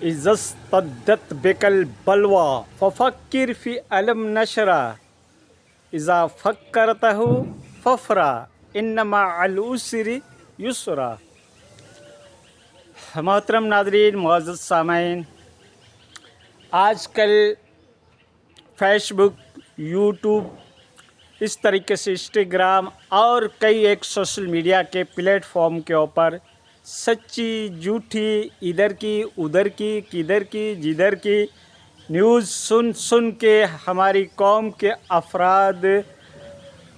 इज़स्तद्दत बिकल बलवा फ़फ़क्किर फ़ी अलम नशरा इज़ा फ़क्करतहु फ़फ़रा इन्नमा अल उसरि युसरा। मोहतरम नाज़रीन, मुअज़्ज़ज़ सामईन, आजकल फेसबुक, यूट्यूब, इस तरीके से इंस्टाग्राम और कई एक सोशल मीडिया के प्लेटफॉर्म के ऊपर सच्ची झूठी, इधर की उधर की, किधर की जिधर की न्यूज़ सुन सुन के हमारी कौम के अफराद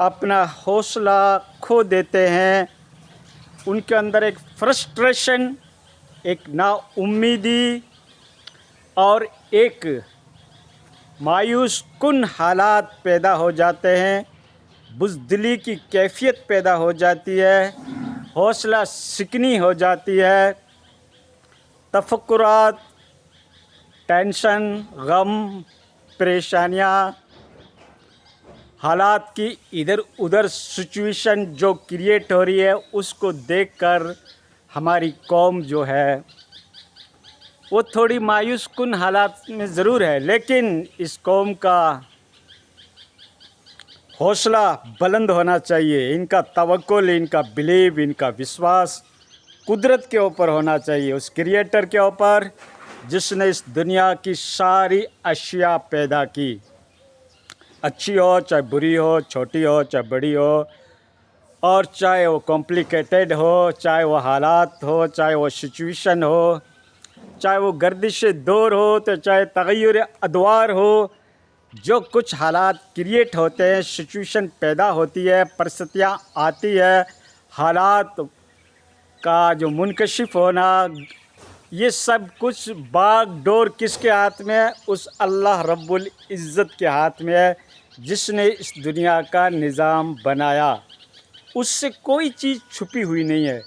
अपना हौसला खो देते हैं। उनके अंदर एक फ्रस्ट्रेशन, एक नाउम्मीदी और एक मायूस कुन हालात पैदा हो जाते हैं। बुज़दिली की कैफियत पैदा हो जाती है, हौसला सिकनी हो जाती है, तफक्कुरात, टेंशन, गम, परेशानियाँ, हालात की इधर उधर सिचुएशन जो क्रिएट हो रही है, उसको देखकर हमारी कौम जो है वो थोड़ी मायूस कुन हालात में ज़रूर है, लेकिन इस कौम का हौसला बुलंद होना चाहिए। इनका तवक्कुल, इनका बिलीव, इनका विश्वास कुदरत के ऊपर होना चाहिए, उस क्रिएटर के ऊपर जिसने इस दुनिया की सारी अशिया पैदा की, अच्छी हो चाहे बुरी हो, छोटी हो चाहे बड़ी हो, और चाहे वो कॉम्प्लिकेटेड हो, चाहे वो हालात हो, चाहे वो सिचुएशन हो, चाहे वो गर्दिश दौर हो, तो चाहे तग़य्युर अदवार हो। जो कुछ हालात क्रिएट होते हैं, सिचुएशन पैदा होती है, परिस्थितियाँ आती है, हालात का जो मुनकशिफ होना, ये सब कुछ बागडोर किसके हाथ में है? उस अल्लाह रब्बुल इज़्ज़त के हाथ में है, जिसने इस दुनिया का निज़ाम बनाया। उससे कोई चीज़ छुपी हुई नहीं है,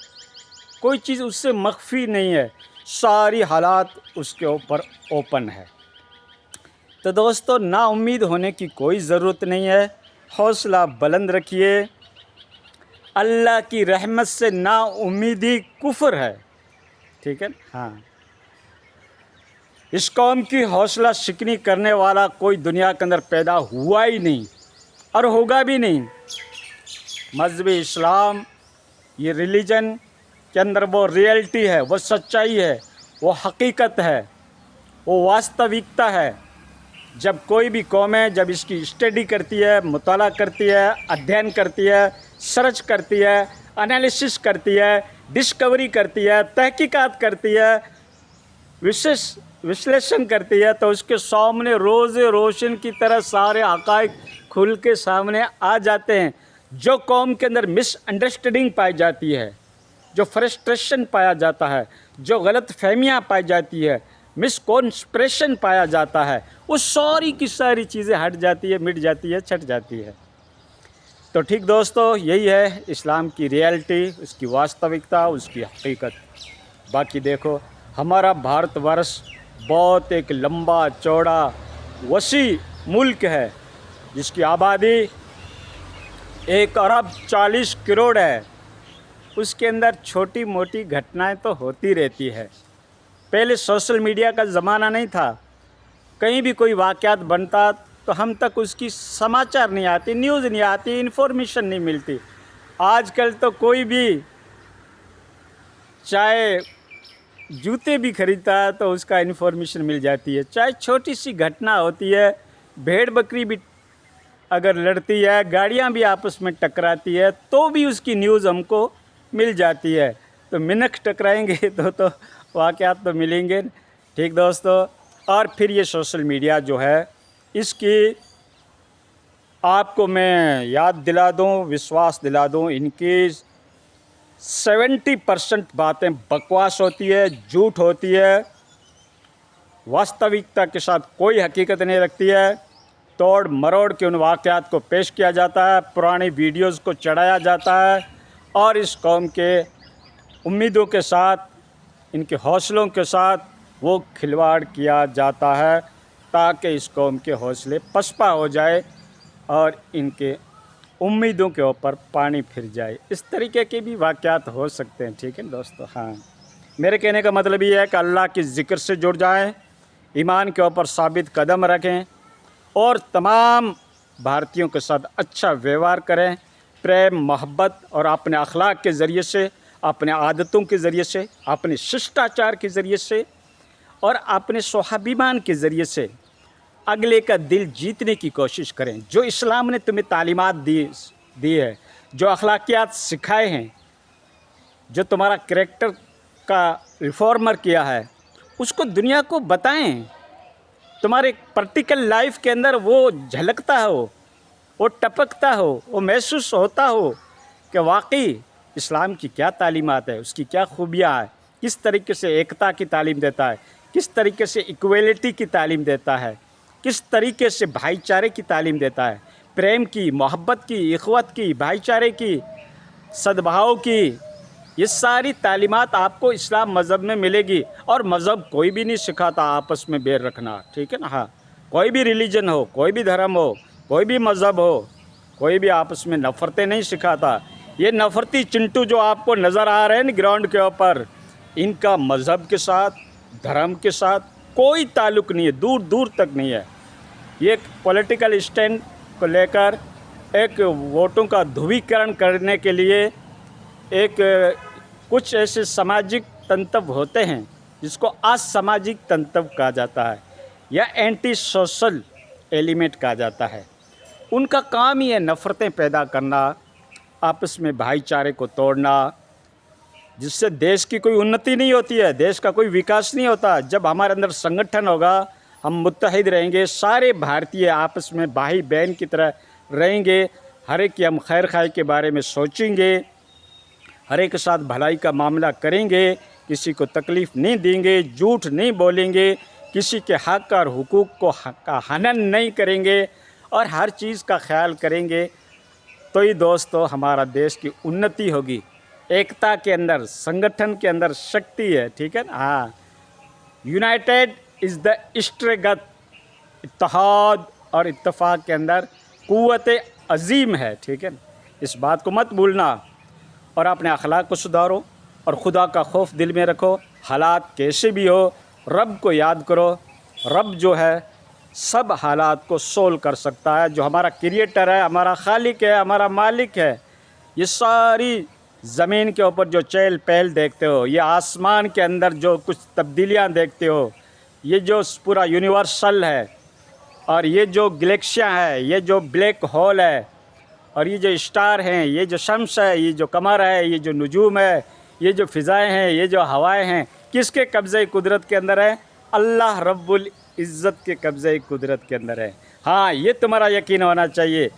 कोई चीज़ उससे मख्फी नहीं है, सारी हालात उसके ऊपर ओपन है। तो दोस्तों, नाउम्मीद होने की कोई ज़रूरत नहीं है, हौसला बुलंद रखिए। अल्लाह की रहमत से नाउम्मीदी कुफ्र है, ठीक है। हाँ, इस कौम की हौसला शिकनी करने वाला कोई दुनिया के अंदर पैदा हुआ ही नहीं और होगा भी नहीं। मज़हब इस्लाम, ये रिलीजन के अंदर वो रियलिटी है, वो सच्चाई है, वो हकीकत है, वो वास्तविकता है। जब कोई भी कौम है, जब इसकी स्टडी करती है, मुताला करती है, अध्ययन करती है, सर्च करती है, एनालिसिस करती है, डिस्कवरी करती है, तहकीकात करती है, विश्लेषण करती है, तो उसके सामने रोज़ रोशन की तरह सारे हक़ाइक़ खुल के सामने आ जाते हैं। जो कौम के अंदर मिसअंडरस्टैंडिंग पाई जाती है, जो फ्रस्ट्रेशन पाया जाता है, जो गलत फहमियाँ पाई जाती है, मिसकॉन्स्पिरेशन पाया जाता है, वो सारी की सारी चीज़ें हट जाती है, मिट जाती है, छट जाती है। तो ठीक दोस्तों, यही है इस्लाम की रियलिटी, उसकी वास्तविकता, उसकी हकीकत। बाकी देखो, हमारा भारतवर्ष बहुत एक लंबा चौड़ा वसी मुल्क है, जिसकी आबादी 1 अरब 40 करोड़ है। उसके अंदर छोटी मोटी घटनाएं तो होती रहती है। पहले सोशल मीडिया का ज़माना नहीं था, कहीं भी कोई वाक़यात बनता तो हम तक उसकी समाचार नहीं आती, न्यूज़ नहीं आती, इन्फॉर्मेशन नहीं मिलती। आजकल तो कोई भी चाहे जूते भी ख़रीदता है तो उसका इन्फॉर्मेशन मिल जाती है। चाहे छोटी सी घटना होती है, भेड़ बकरी भी अगर लड़ती है, गाड़ियाँ भी आपस में टकराती है, तो भी उसकी न्यूज़ हमको मिल जाती है। तो मिनख टकराएंगे तो वाक़यात तो मिलेंगे, ठीक दोस्तों। और फिर ये सोशल मीडिया जो है, इसकी आपको मैं याद दिला दूँ, विश्वास दिला दूँ, इनकी 70% बातें बकवास होती है, झूठ होती है, वास्तविकता के साथ कोई हकीकत नहीं रखती है। तोड़ मरोड़ के उन वाक़यात को पेश किया जाता है, पुरानी वीडियोज़ को चढ़ाया जाता है, और इस कौम के उम्मीदों के साथ, इनके हौसलों के साथ वो खिलवाड़ किया जाता है, ताकि इस कौम के हौसले पसपा हो जाए और इनके उम्मीदों के ऊपर पानी फिर जाए। इस तरीके के भी वाक़यात हो सकते हैं, ठीक है दोस्तों। हाँ, मेरे कहने का मतलब ये है कि अल्लाह के ज़िक्र से जुड़ जाएं, ईमान के ऊपर साबित कदम रखें और तमाम भारतीयों के साथ अच्छा व्यवहार करें, प्रेम मोहब्बत और अपने अखलाक के ज़रिए से, अपने आदतों के ज़रिए से, अपने शिष्टाचार के ज़रिए से और अपने स्वाभिमान के ज़रिए से अगले का दिल जीतने की कोशिश करें। जो इस्लाम ने तुम्हें तालीमात दी है, जो अखलाकियात सिखाए हैं, जो तुम्हारा करैक्टर का रिफॉर्मर किया है, उसको दुनिया को बताएं। तुम्हारे प्रैक्टिकल लाइफ के अंदर वो झलकता हो, वो टपकता हो, वो महसूस होता हो कि वाकई इस्लाम की क्या तालीमात है, उसकी क्या खूबियाँ हैं, किस तरीके से एकता की तालीम देता है, किस तरीके से इक्वलिटी की तालीम देता है, किस तरीके से भाईचारे की तालीम देता है, प्रेम की, मोहब्बत की, इख़वत की, भाईचारे की, सद्भाव की। ये सारी तालीमात आपको इस्लाम मज़हब में मिलेगी। और मज़हब कोई भी नहीं सिखाता आपस में बैर रखना, ठीक है ना। हाँ, कोई भी रिलीजन हो, कोई भी धर्म हो, कोई भी मज़हब हो, कोई भी आपस में नफ़रतें नहीं सिखाता। ये नफ़रती चिंटू जो आपको नज़र आ रहे हैं ना ग्राउंड के ऊपर, इनका मज़हब के साथ, धर्म के साथ कोई ताल्लुक़ नहीं है, दूर दूर तक नहीं है। ये एक पॉलिटिकल स्टैंड को लेकर एक वोटों का ध्रुवीकरण करने के लिए एक कुछ ऐसे सामाजिक तंत्र होते हैं जिसको असामाजिक तंत्र कहा जाता है या एंटी सोशल एलिमेंट कहा जाता है। उनका काम ही है नफ़रतें पैदा करना, आपस में भाईचारे को तोड़ना, जिससे देश की कोई उन्नति नहीं होती है, देश का कोई विकास नहीं होता। जब हमारे अंदर संगठन होगा, हम मुत्तहिद रहेंगे, सारे भारतीय आपस में भाई बहन की तरह रहेंगे, हर एक की हम खैर खाई के बारे में सोचेंगे, हर एक के साथ भलाई का मामला करेंगे, किसी को तकलीफ़ नहीं देंगे, झूठ नहीं बोलेंगे, किसी के हक़ और हुकूक को का हनन नहीं करेंगे और हर चीज़ का ख्याल करेंगे, तो ही दोस्तों हमारा देश की उन्नति होगी। एकता के अंदर, संगठन के अंदर शक्ति है, ठीक है ना। हाँ, यूनाइटेड इज़ द स्ट्रेंथ, इत्तेहाद और इत्तेफाक के अंदर क़ुव्वत अज़ीम है, ठीक है ना। इस बात को मत भूलना और अपने अखलाक को सुधारो और खुदा का खौफ दिल में रखो। हालात कैसे भी हो, रब को याद करो। रब जो है सब हालात को सोल्व कर सकता है। जो हमारा क्रिएटर है, हमारा खालिक है, हमारा मालिक है। ये सारी ज़मीन के ऊपर जो चहल पहल देखते हो, ये आसमान के अंदर जो कुछ तब्दीलियाँ देखते हो, ये जो पूरा यूनिवर्सल है और ये जो गैलेक्सियाँ है, ये जो ब्लैक होल है और ये जो स्टार हैं, ये जो शम्स है, ये जो कमर है, ये जो नजूम है, ये जो फ़िज़ाएँ हैं, ये जो हवाएं हैं, किसके कब्ज़े कुदरत के अंदर है? अल्लाह रब्बुल इज़्ज़त के कब्ज़े कुदरत के अंदर है। हाँ, ये तुम्हारा यकीन होना चाहिए।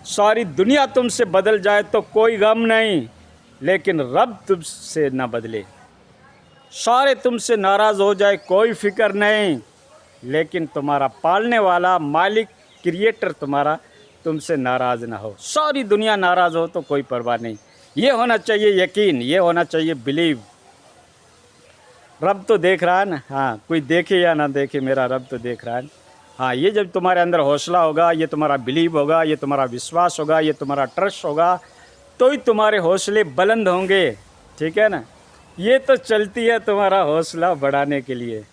सारी दुनिया तुमसे बदल जाए तो कोई गम नहीं, लेकिन रब तुमसे ना बदले। सारे तुमसे नाराज़ हो जाए कोई फ़िक्र नहीं, लेकिन तुम्हारा पालने वाला मालिक क्रिएटर तुम्हारा तुमसे नाराज़ ना हो। सारी दुनिया नाराज़ हो तो कोई परवाह नहीं। ये होना चाहिए यकीन, ये होना चाहिए बिलीव। रब तो देख रहा है ना। हाँ, कोई देखे या ना देखे, मेरा रब तो देख रहा है। हाँ, ये जब तुम्हारे अंदर हौसला होगा, ये तुम्हारा बिलीव होगा, ये तुम्हारा विश्वास होगा, ये तुम्हारा ट्रस्ट होगा, तो ही तुम्हारे हौसले बुलंद होंगे, ठीक है ना। ये तो चलती है तुम्हारा हौसला बढ़ाने के लिए।